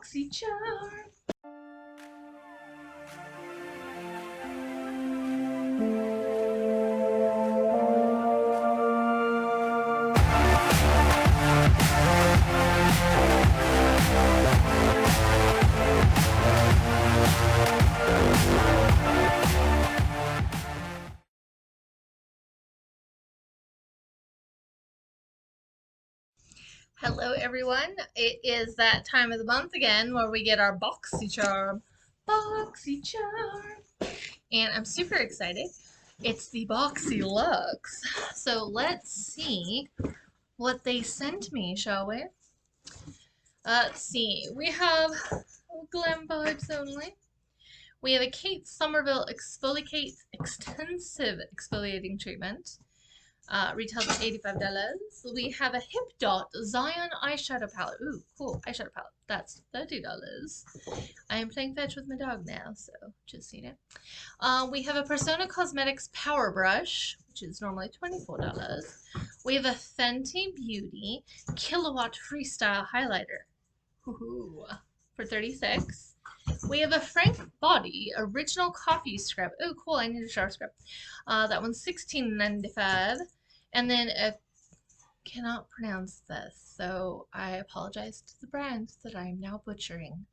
BoxyCharm. Hello everyone, it is that time of the month again where we get our BoxyCharm. BoxyCharm! And I'm super excited. It's the BoxyLuxe. So let's see what they sent me, shall we? Let's see, we have glam vibes only. We have a Kate Somerville Exfoliate Extensive Exfoliating Treatment. Retails at $85. We have a Hip Dot Zion Eyeshadow Palette. Ooh, cool eyeshadow palette. That's $30. I am playing fetch with my dog now, so just seen it. We have a Persona Cosmetics Power Brush, which is normally $24. We have a Fenty Beauty Kilowatt Freestyle Highlighter. Woohoo! For $36. We have a Frank Body Original Coffee Scrub. Oh, cool! I need a shower scrub. That one's $16.95. And then cannot pronounce this, so I apologize to the brand that I am now butchering.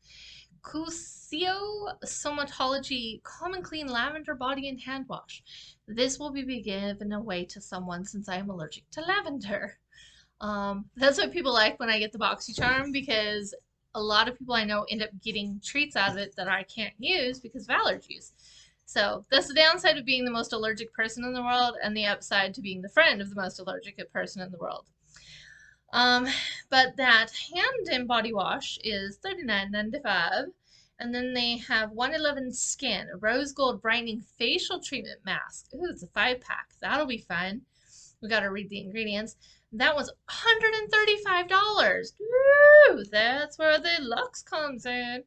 Cusio Somatology Calm and Clean Lavender Body and Hand Wash. This will be given away to someone since I am allergic to lavender. That's what people like when I get the BoxyCharm, because a lot of people I know end up getting treats out of it that I can't use because of allergies. So that's the downside of being the most allergic person in the world, and the upside to being the friend of the most allergic person in the world. But that hand and body wash is $39.95. And then they have 111 Skin, a rose gold brightening facial treatment mask. Ooh, it's a 5-pack. That'll be fun. We got to read the ingredients. That was $135. Woo! That's where the Luxe comes in.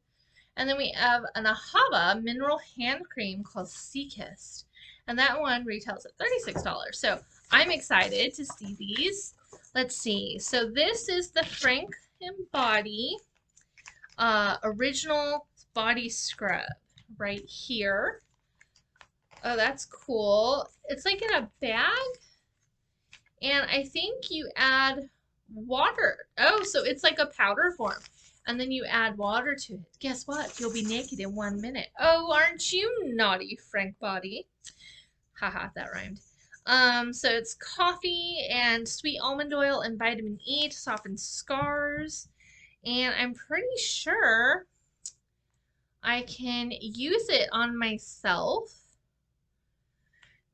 And then we have an Ahava mineral hand cream called Sea Kissed. And that one retails at $36. So I'm excited to see these. Let's see. So this is the Frank & Body Original Body Scrub right here. Oh, that's cool. It's like in a bag. And I think you add water. Oh, so it's like a powder form. And then you add water to it. Guess what? You'll be naked in 1 minute. Oh, aren't you naughty, Frank Body? Haha, that rhymed. So it's coffee and sweet almond oil and vitamin E to soften scars. And I'm pretty sure I can use it on myself.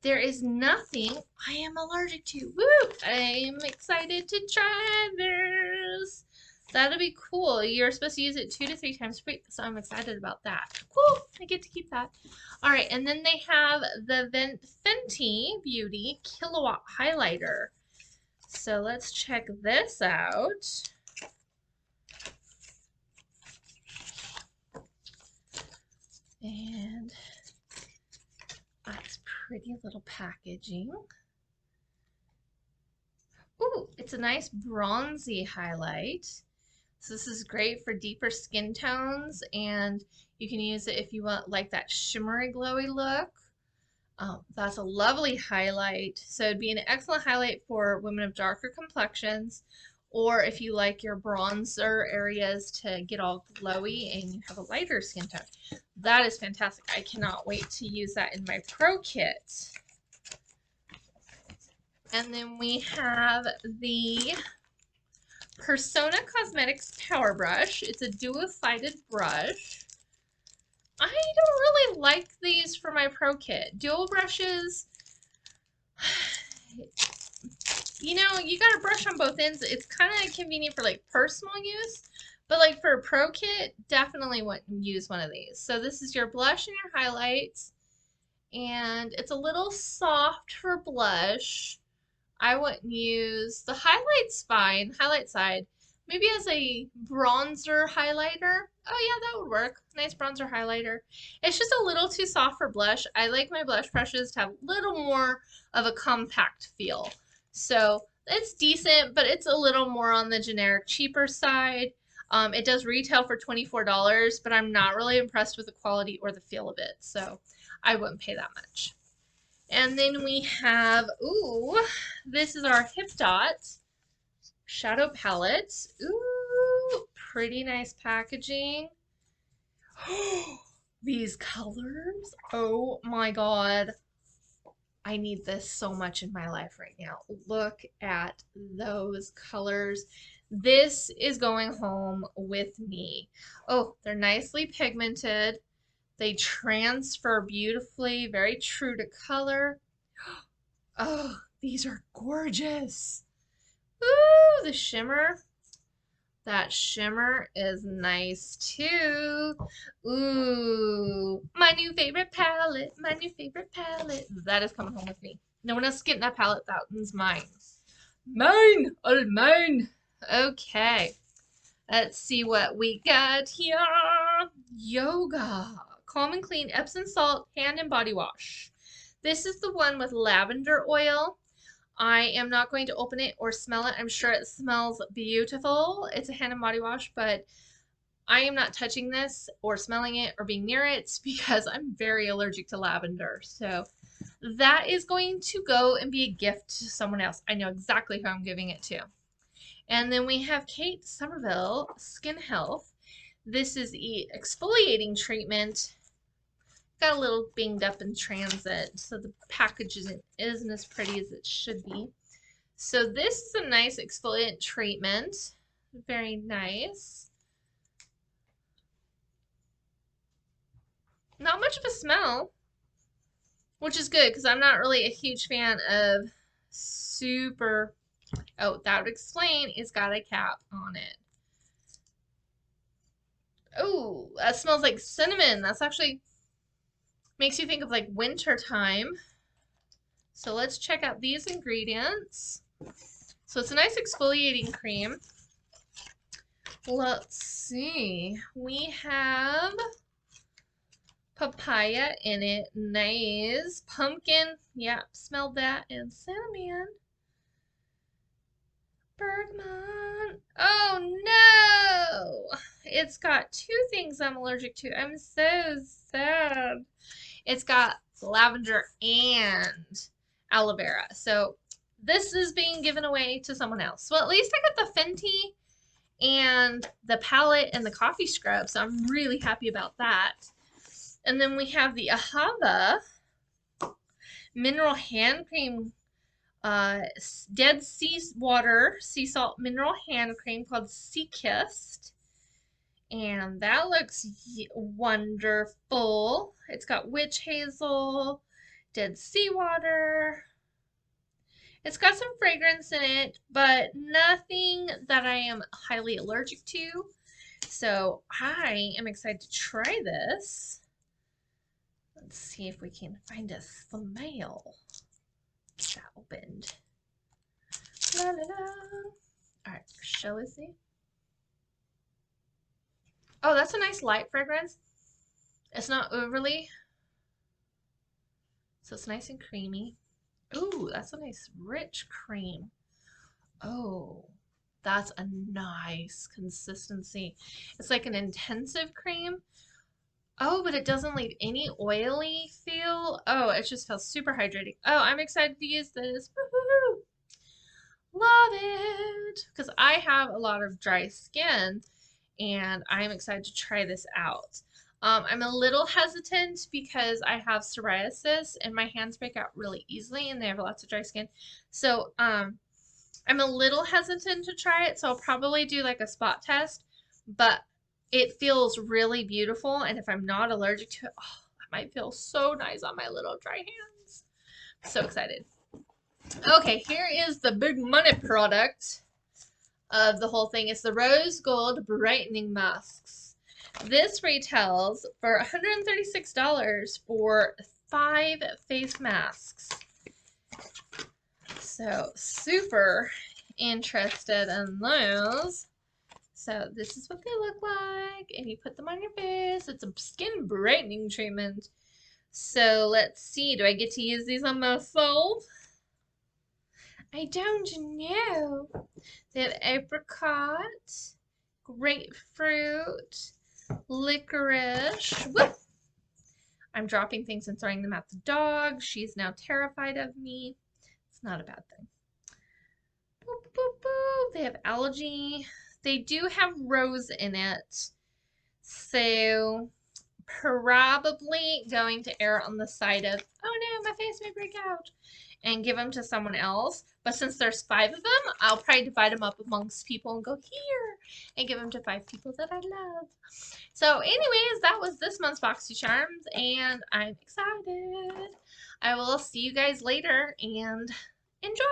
There is nothing I am allergic to. Woo! I'm excited to try this. That'll be cool. You're supposed to use it 2 to 3 times per week, so I'm excited about that. Cool. I get to keep that. All right, and then they have the Fenty Beauty Kilowatt Highlighter. So let's check this out. And that's pretty little packaging. Ooh, it's a nice bronzy highlight. So this is great for deeper skin tones, and you can use it if you want like that shimmery glowy look. That's a lovely highlight. So it'd be an excellent highlight for women of darker complexions, or if you like your bronzer areas to get all glowy and you have a lighter skin tone. That is fantastic. I cannot wait to use that in my pro kit. And then we have the Persona Cosmetics Power Brush. It's a dual-sided brush. I don't really like these for my pro kit. Dual brushes, you know, you gotta brush on both ends. It's kind of convenient for like personal use, but like for a pro kit, definitely wouldn't use one of these. So this is your blush and your highlights, and it's a little soft for blush. I wouldn't use the highlights fine, highlight side. Maybe as a bronzer highlighter. Oh yeah, that would work. Nice bronzer highlighter. It's just a little too soft for blush. I like my blush brushes to have a little more of a compact feel. So it's decent, but it's a little more on the generic, cheaper side. It does retail for $24, but I'm not really impressed with the quality or the feel of it, so I wouldn't pay that much. And then we have, ooh, this is our Hip Dot Shadow Palette. Ooh, pretty nice packaging. These colors, oh my god. I need this so much in my life right now. Look at those colors. This is going home with me. Oh, they're nicely pigmented. They transfer beautifully, very true to color. Oh, these are gorgeous. Ooh, the shimmer. That shimmer is nice too. Ooh, my new favorite palette. My new favorite palette. That is coming home with me. No one else is getting that palette. That one's mine. Mine. All mine. Okay. Let's see what we got here. Yoga. Calm and Clean Epsom Salt Hand and Body Wash. This is the one with lavender oil. I am not going to open it or smell it. I'm sure it smells beautiful. It's a hand and body wash, but I am not touching this or smelling it or being near it because I'm very allergic to lavender. So that is going to go and be a gift to someone else. I know exactly who I'm giving it to. And then we have Kate Somerville Skin Health. This is the exfoliating treatment. Got a little binged up in transit, so the package isn't as pretty as it should be. So this is a nice exfoliant treatment. Very nice. Not much of a smell, which is good because I'm not really a huge fan of super... Oh, that would explain it's got a cap on it. Oh, that smells like cinnamon. That's actually... makes you think of like winter time. So let's check out these ingredients. So it's a nice exfoliating cream. Let's see. We have papaya in it. Nice. Pumpkin. Yep, smelled that. And cinnamon. Bergamot. Oh no! It's got two things I'm allergic to. I'm so sad. It's got lavender and aloe vera. So this is being given away to someone else. Well, at least I got the Fenty and the palette and the coffee scrub. So I'm really happy about that. And then we have the Ahava Mineral Hand Cream, Dead Sea Water Sea Salt Mineral Hand Cream called Sea Kissed. And that looks wonderful. It's got witch hazel, dead seawater. It's got some fragrance in it, but nothing that I am highly allergic to. So I am excited to try this. Let's see if we can find a smell. Get that opened. La, la, la. All right, shall we see? Oh, that's a nice light fragrance. It's not overly, so it's nice and creamy. Ooh, that's a nice rich cream. Oh, that's a nice consistency. It's like an intensive cream. Oh, but it doesn't leave any oily feel. Oh, it just feels super hydrating. Oh, I'm excited to use this. Woohoo! Love it! Because I have a lot of dry skin and I'm excited to try this out. I'm a little hesitant because I have psoriasis and my hands break out really easily and they have lots of dry skin. So I'm a little hesitant to try it, so I'll probably do like a spot test, but it feels really beautiful, and if I'm not allergic to it, oh, that might feel so nice on my little dry hands. So excited. Okay, here is the big money product of the whole thing. It's the Rose Gold Brightening Masks. This retails for $136 for 5 face masks. So super interested in those. So this is what they look like, and you put them on your face. It's a skin brightening treatment. So let's see, do I get to use these on myself? I don't know. They have apricot, grapefruit, licorice. Whoop! I'm dropping things and throwing them at the dog. She's now terrified of me. It's not a bad thing. Boop, boop, boop. They have algae. They do have rose in it. So probably going to err on the side of, oh no, my face may break out, and give them to someone else. But since there's 5 of them, I'll probably divide them up amongst people and go here and give them to 5 people that I love. So anyways, that was this month's BoxyCharms, and I'm excited. I will see you guys later, and enjoy.